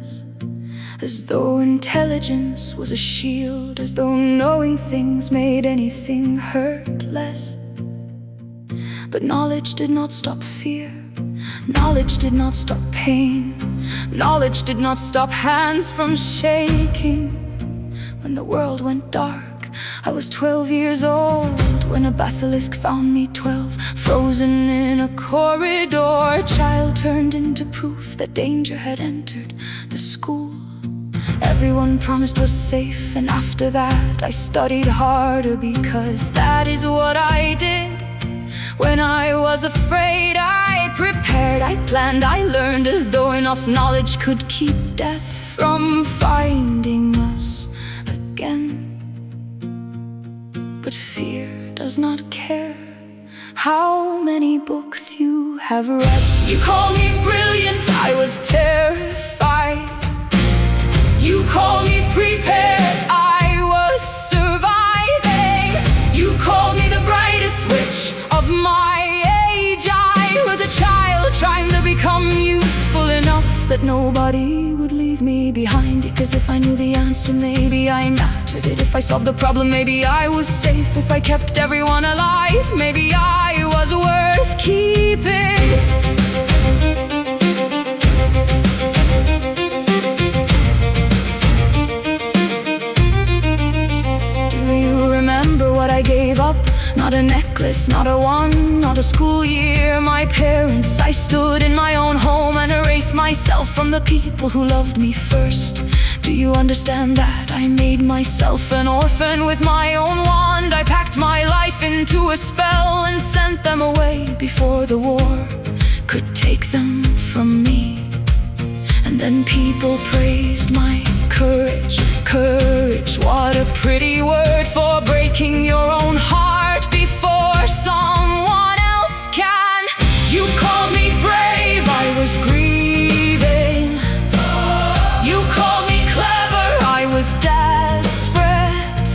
us, as though intelligence was a shield, as though knowing things made anything hurt less. But knowledge did not stop fear, knowledge did not stop pain, knowledge did not stop hands from shaking. When the world went dark, I was 12 years old, when a basilisk found me 12, frozen in a corridor. A child turned into proof that danger had entered the school. Everyone promised was safe, and after that I studied harder, because that is what I did. When I was afraid, I prepared, I planned, I learned, as though enough knowledge could keep death from finding us again. But fear does not care how many books you have read. You called me brilliant, I was terrified. You called me prepared, I was surviving. You called me the brightest witch of my age. I was a child trying to become useful enough that nobody would leave me behind. Because if I knew the answer, maybe I mattered it. If I solved the problem, maybe I was safe. If I kept everyone alive, maybe I was worth keeping. I gave up, not a necklace, not a wand, not a school year, my parents. I stood in my own home and erased myself from the people who loved me first. Do you understand that? I made myself an orphan with my own wand. I packed my life into a spell and sent them away before the war could take them from me. And then people praised my courage. Courage, what a pretty word for breaking your own heart before someone else can. You called me brave, I was grieving. You called me clever, I was desperate.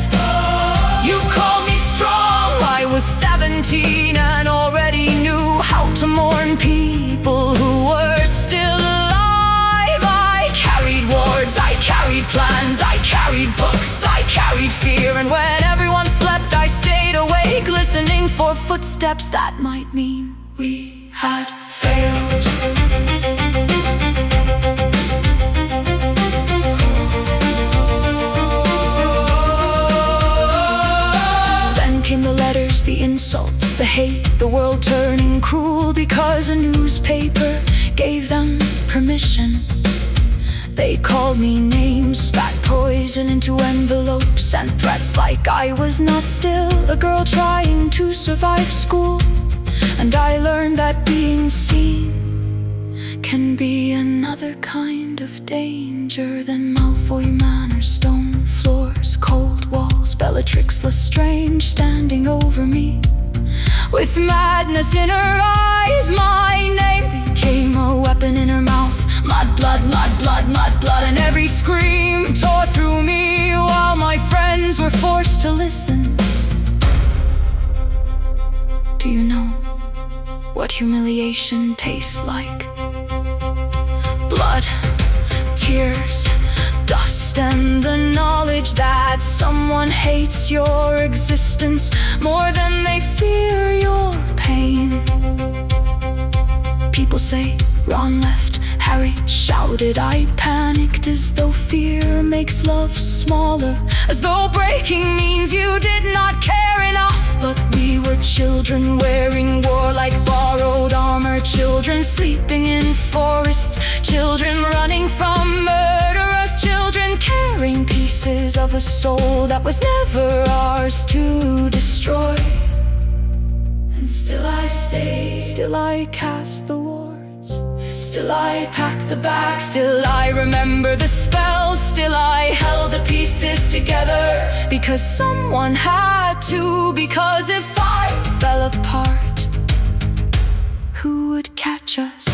You called me strong, I was 17 and already knew how to mourn people who were still alive. I carried words, I carried plans, I carried books, I carried fear. And when everyone slept, I stayed awake, listening for footsteps that might mean we had failed. Then came the letters, the insults, the hate, the world turning cruel because a newspaper gave them permission. They called me names, spat poison into envelopes, and threats like I was not still a girl trying to survive school. And I learned that being seen can be another kind of danger than Malfoy Manor, stone floors, cold walls, Bellatrix Lestrange standing over me. With madness in her eyes, my name became a weapon in her mouth. Mud, blood, mud, blood, mud, blood, and every scream tore through me while my friends were forced to listen. Do you know what humiliation tastes like? Blood, tears, dust, and the knowledge that someone hates your existence more than they fear your pain. People say Ron left, Harry shouted, I panicked as though fear makes love smaller, as though breaking means you did not care enough. But we were children wearing warlike borrowed armor, children sleeping in forests, children running from murderers, children carrying pieces of a soul that was never ours to destroy. And still I stayed, still I cast the wards, still I packed the bag, still I remember the spells, still I held the pieces together, because someone had to. Because if I fell apart, who would catch us?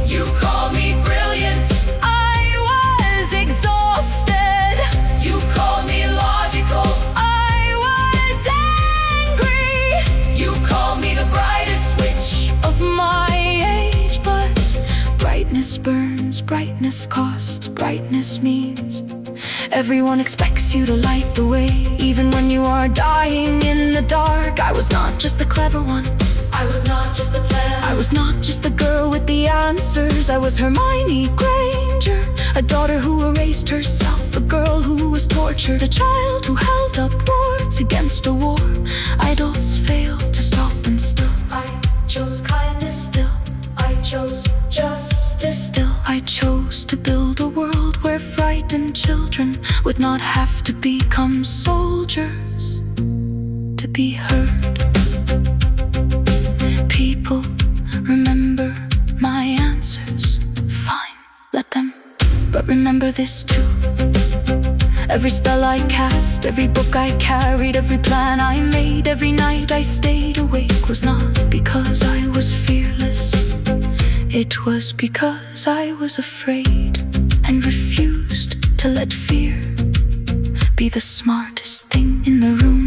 You called me brilliant, I was exhausted. You called me logical, I was angry. You called me the brightest witch brightness burns, brightness costs, brightness means everyone expects you to light the way, even when you are dying in the dark. I was not just the clever one, I was not just the plan, I was not just the girl with the answers. I was Hermione Granger, a daughter who erased herself, a girl who was tortured, a child who held up words against a war. Idols fail to stop, and still I chose kindness still, I chose justice still. I chose to build a world where frightened children would not have to become soldiers to be heard. People remember my answers, fine, let them, but remember this too. Every spell I cast, every book I carried, every plan I made, every night I stayed awake was not because I was fearless. It was because I was afraid and refused to let fear be the smartest thing in the room.